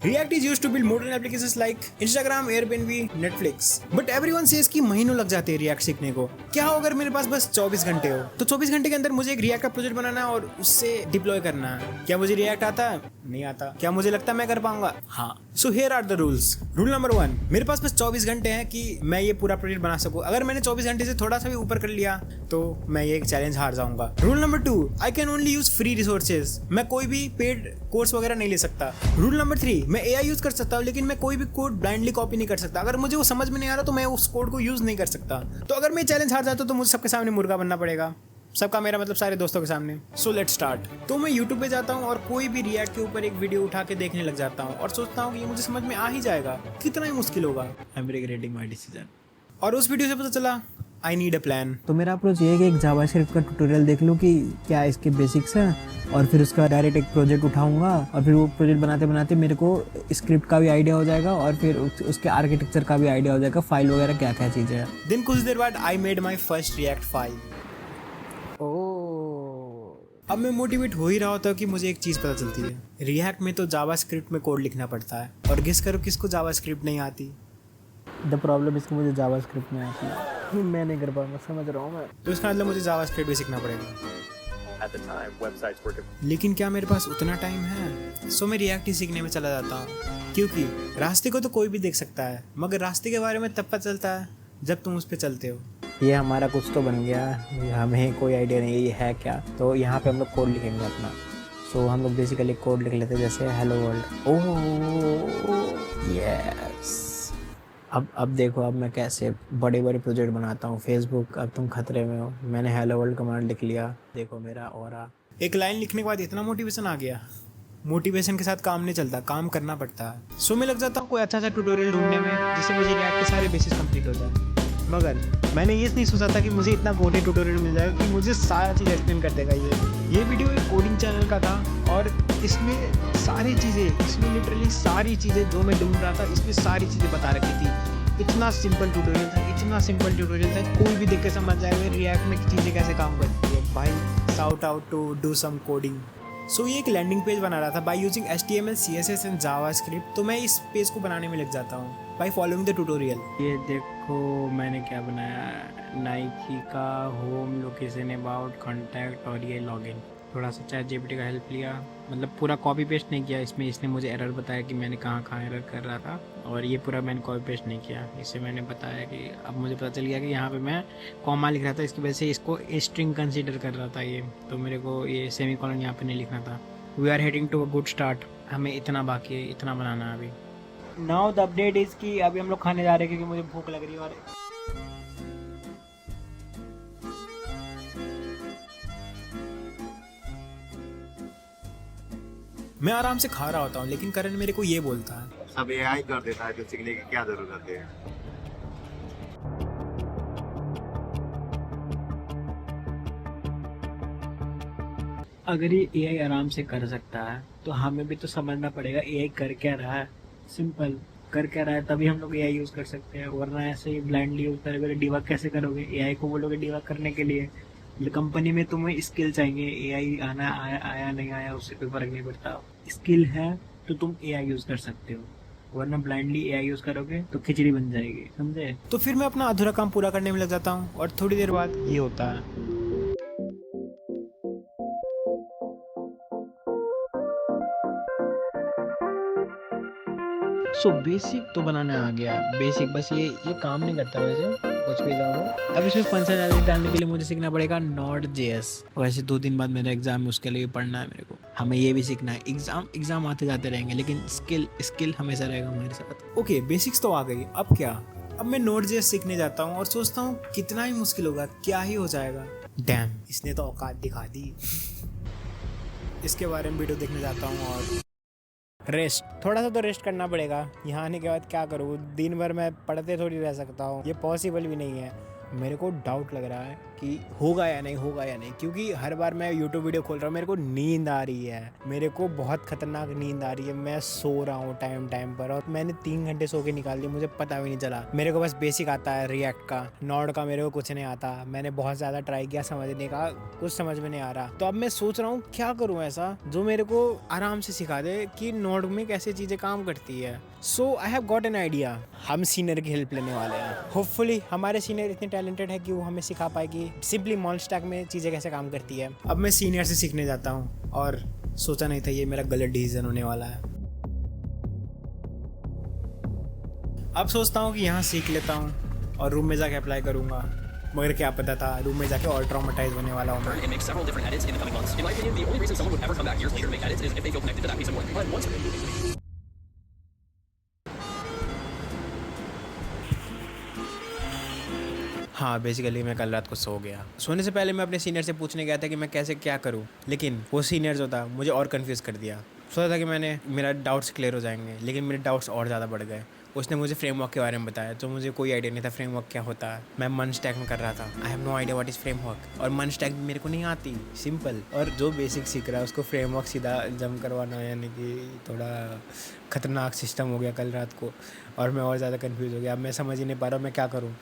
React is used to build modern applications like Instagram, Airbnb, Netflix. But everyone says कि महीनों लग जाते हैं React सीखने को। क्या हो अगर मेरे पास बस 24 घंटे हो? तो 24 घंटे के अंदर मुझे एक React का प्रोजेक्ट बनाना है और उससे डिप्लॉय करना है। क्या मुझे React आता है? नहीं आता। क्या मुझे लगता है मैं कर पाऊंगा? हाँ। So here are the rules. Rule number 1, मेरे पास बस 24 घंटे हैं कि मैं ये पूरा प्रोजेक्ट बना सकूं। अगर मैंने 24 घंटे से थोड़ा सा भी ऊपर कर लिया तो मैं ये चैलेंज हार जाऊंगा। Rule number 2, I can only use free resources. मैं कोई भी पेड कोर्स वगैरह नहीं ले सकता। रूल नंबर 3, मैं AI यूज कर सकता हूँ लेकिन मैं कोई भी कोड ब्लाइंडली कॉपी नहीं कर सकता। अगर मुझे वो समझ में नहीं आ रहा तो मैं उस कोड को यूज नहीं कर सकता। तो अगर मैं चैलेंज हार जाता तो मुझे सबके सामने मुर्गा बनना पड़ेगा। सबका मेरा मतलब सारे दोस्तों के सामने। So let's start. तो मैं यूट्यूब पे जाता हूँ और कोई भी रिएक्ट के ऊपर एक वीडियो उठा के देखने लग जाता हूँ और सोचता हूँ कि ये मुझे समझ में आ ही जाएगा, कितना ही मुश्किल होगा। I am regretting my decision. और उस वीडियो से पता चला आई नीड अ प्लान। तो मेरा अप्रोच ये है कि एक जावास्क्रिप्ट का ट्यूटोरियल देख लूँ कि क्या इसके बेसिक्स हैं और फिर उसका डायरेक्ट एक प्रोजेक्ट उठाऊंगा और फिर वो प्रोजेक्ट बनाते बनाते मेरे को स्क्रिप्ट का भी आइडिया हो जाएगा और फिर उसके आर्किटेक्चर का भी आइडिया हो जाएगा, फाइल वगैरह क्या क्या चीज़ें हैं। दिन कुछ देर बाद I made my first react file. अब मैं मोटिवेट हो ही रहा होता कि मुझे एक चीज़ पता चलती है, रिएक्ट में तो जावास्क्रिप्ट में कोड लिखना पड़ता है। और गेस करो किसको जावास्क्रिप्ट नहीं आती? द प्रॉब्लम इसको मुझे जावास्क्रिप्ट में आती है, मैं नहीं कर पाऊंगा, समझ रहा हूँ मैं। तो इसका मतलब मुझे जावास्क्रिप्ट भी सीखना पड़ेगा। At the time, websites were लेकिन क्या मेरे पास उतना टाइम है? सो मैं रिएक्ट ही सीखने में चला जाता हूँ, क्योंकि रास्ते को तो कोई भी देख सकता है मगर रास्ते के बारे में तब पता चलता है जब तुम उस पर चलते हो। ये हमारा कुछ तो बन गया, हमें कोई आइडिया नहीं है ये है क्या। तो यहाँ पे हम लोग कोड लिखेंगे अपना। सो हम लोग बेसिकली कोड लिख लेते हैं जैसे हेलो वर्ल्ड। Oh yes. अब देखो, अब मैं कैसे बड़े बड़े प्रोजेक्ट बनाता हूँ। फेसबुक अब तुम खतरे में हो, मैंने हेलो वर्ल्ड कमांड लिख लिया, देखो मेरा ऑरा। एक लाइन लिखने के बाद इतना मोटिवेशन आ गया। मोटिवेशन के साथ काम नहीं चलता, काम करना पड़ता है। सो मैं लग जाता हूँ कोई अच्छा सा ट्यूटोरियल ढूंढने में जिससे मुझे रिएक्ट के सारे बेसिस कंप्लीट हो जाए। मगर मैंने ये नहीं सोचा था कि मुझे इतना गोटे ट्यूटोरियल मिल जाएगा कि मुझे सारा चीज़ एक्सप्लेन कर देगा। ये वीडियो एक कोडिंग चैनल का था और इसमें सारी चीज़ें, इसमें लिटरली सारी चीज़ें जो मैं ढूंढ रहा था इसमें सारी चीज़ें बता रखी थी। इतना सिंपल ट्यूटोरियल था, इतना सिंपल ट्यूटोरियल था, कोई भी देख के समझ जाएगा रिएक्ट में चीज़ें कैसे काम करती है। भाई shout out to do some coding. So ये एक लैंडिंग पेज बना रहा था by using HTML, CSS and JavaScript. तो मैं इस पेज को बनाने में लग जाता हूँ बाय फॉलोइंग द ट्यूटोरियल। ये देखो मैंने क्या बनाया, नाइकी का होम, लोकेशन, अबाउट, कॉन्टैक्ट और ये लॉगिन। थोड़ा सा ChatGPT का हेल्प लिया, मतलब पूरा कॉपी पेस्ट नहीं किया इसमें। इसने मुझे एरर बताया कि मैंने कहाँ कहाँ एरर कर रहा था और ये पूरा मैंने कॉपी पेस्ट नहीं किया। इससे मैंने बताया कि अब मुझे पता चल गया कि यहाँ पे मैं कॉमा लिख रहा था, इसकी वजह से इसको स्ट्रिंग कंसीडर कर रहा था ये, तो मेरे को ये सेमी कॉलन यहाँ पे नहीं लिखना था। We are heading to a good start. हमें इतना बाकी है, इतना बनाना है अभी। नाउ द अपडेट इज़ कि अभी हम लोग खाने जा रहे हैं क्योंकि मुझे भूख लग रही है। और मैं आराम से खा रहा होता हूँ लेकिन करण मेरे को ये बोलता है, सब AI कर देता है, तो सीखने की क्या जरूरत है। अगर ये AI आराम से कर सकता है तो हमें भी तो समझना पड़ेगा AI कर क्या रहा है। सिंपल, कर क्या रहा है तभी हम लोग AI यूज़ कर सकते हैं, वरना ऐसे ही ब्लाइंडली यूज़ करोगे। डिबग कैसे करोगे? AI को बोलोगे डिबग करने के लिए। कंपनी में तुम्हें स्किल चाहिए, AI आना आया नहीं आया उससे कोई फर्क नहीं पड़ता। स्किल है तो तुम AI यूज़ कर सकते हो, वरना ब्लाइंडली AI यूज़ करोगे तो खिचड़ी बन जाएगी, समझे? तो फिर मैं अपना अधूरा काम पूरा करने में लग जाता हूँ और थोड़ी देर बाद ये होता है। सो बेसिक तो बनाने आ गया, बेसिक बस ये काम नहीं करता वैसे कुछ भी जाओ। अब इसमें फंक्शनैलिटी डालने के लिए मुझे सीखना पड़ेगा Node.js। वैसे 2 दिन बाद मेरा एग्जाम है, उसके लिए पढ़ना है मेरे को। हमें ये भी सीखना है। एग्जाम आते जाते रहेंगे लेकिन स्किल हमेशा रहेगा हमारे साथ। ओके, बेसिक्स तो आ गई, अब क्या? अब मैं Node.js सीखने जाता हूँ और सोचता हूँ कितना ही मुश्किल होगा, क्या ही हो जाएगा। डैम, इसने तो औकात दिखा दी। इसके बारे में वीडियो देखने जाता हूँ और रेस्ट, थोड़ा सा तो रेस्ट करना पड़ेगा। यहाँ आने के बाद क्या करूँ? दिन भर मैं पढ़ते थोड़ी रह सकता हूँ, ये पॉसिबल भी नहीं है। मेरे को डाउट लग रहा है कि होगा या नहीं, क्योंकि हर बार मैं यूट्यूब वीडियो खोल रहा हूँ मेरे को नींद आ रही है, मेरे को बहुत खतरनाक नींद आ रही है, मैं सो रहा हूँ टाइम पर, और मैंने 3 घंटे सो के निकाल दिए, मुझे पता भी नहीं चला। मेरे को बस बेसिक आता है रिएक्ट का, नॉड का मेरे को कुछ नहीं आता। मैंने बहुत ज़्यादा ट्राई किया समझने का, कुछ समझ में नहीं आ रहा। तो अब मैं सोच रहा हूँ क्या करूँ ऐसा जो मेरे को आराम से सिखा दे कि नॉड में कैसे चीज़ें काम करती है। So I have got an idea, हम सीनियर की हेल्प लेने वाले हैं। होपफुली हमारे सीनियर इतने टैलेंटेड है कि वो हमें सिखा पाएगी सिंपली मॉन्स्टैक में चीज़ें कैसे काम करती है। अब मैं सीनियर से सीखने जाता हूँ, और सोचा नहीं था ये मेरा गलत डिसीजन होने वाला है। अब सोचता हूँ कि यहाँ सीख लेता हूँ और रूम में जाके अप्लाई करूँगा, मगर क्या पता था रूम में जाके और ट्रॉमेटाइज होने वाला हूँ। and make several different edits in the coming months. In my opinion, the only reason someone would ever come back years later to make edits is if they feel connected to that piece of work. But once हाँ, basically मैं कल रात को सो गया। सोने से पहले मैं अपने सीनियर से पूछने गया था कि मैं कैसे क्या करूँ, लेकिन वो सीनियर जो था मुझे और कंफ्यूज कर दिया। सोचा था कि मेरा डाउट्स क्लियर हो जाएंगे, लेकिन मेरे डाउट्स और ज़्यादा बढ़ गए। उसने मुझे फ्रेमवर्क के बारे में बताया, तो मुझे कोई आइडिया नहीं था फ्रेमवर्क क्या होता है। मैं मन स्टैक में कर रहा था, I have no idea what is framework, और मन स्टैक मेरे को नहीं आती, सिंपल। और जो बेसिक सीख रहा है उसको फ्रेमवर्क सीधा जम करवाना, यानी कि थोड़ा खतरनाक सिस्टम हो गया कल रात को, और मैं और ज़्यादा कन्फ्यूज़ हो गया। अब मैं समझ ही नहीं पा रहा मैं क्या करूँ।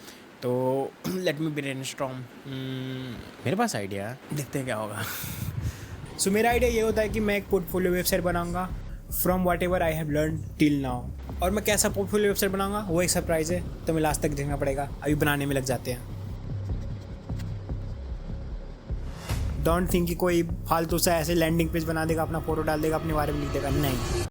तो लेट मी ब्रेनस्टॉर्म। मेरे पास आइडिया है, देखते हैं क्या होगा। सो मेरा आइडिया ये होता है कि मैं एक पोर्टफोलियो वेबसाइट बनाऊंगा from what ever I have learn till now. और मैं कैसा पोर्टफोलियो वेबसाइट बनाऊंगा वो एक सरप्राइज़ है, तो मैं लास्ट तक देखना पड़ेगा। अभी बनाने में लग जाते हैं। डोंट थिंक कि कोई फालतू सा ऐसे लैंडिंग पेज बना देगा, अपना फोटो डाल देगा, अपने बारे में लिख देगा, नहीं।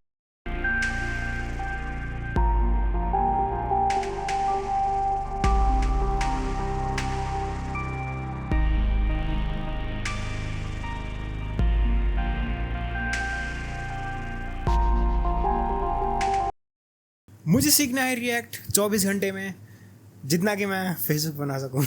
मुझे सीखना है रिएक्ट 24 घंटे में, जितना कि मैं फेसबुक बना सकूं।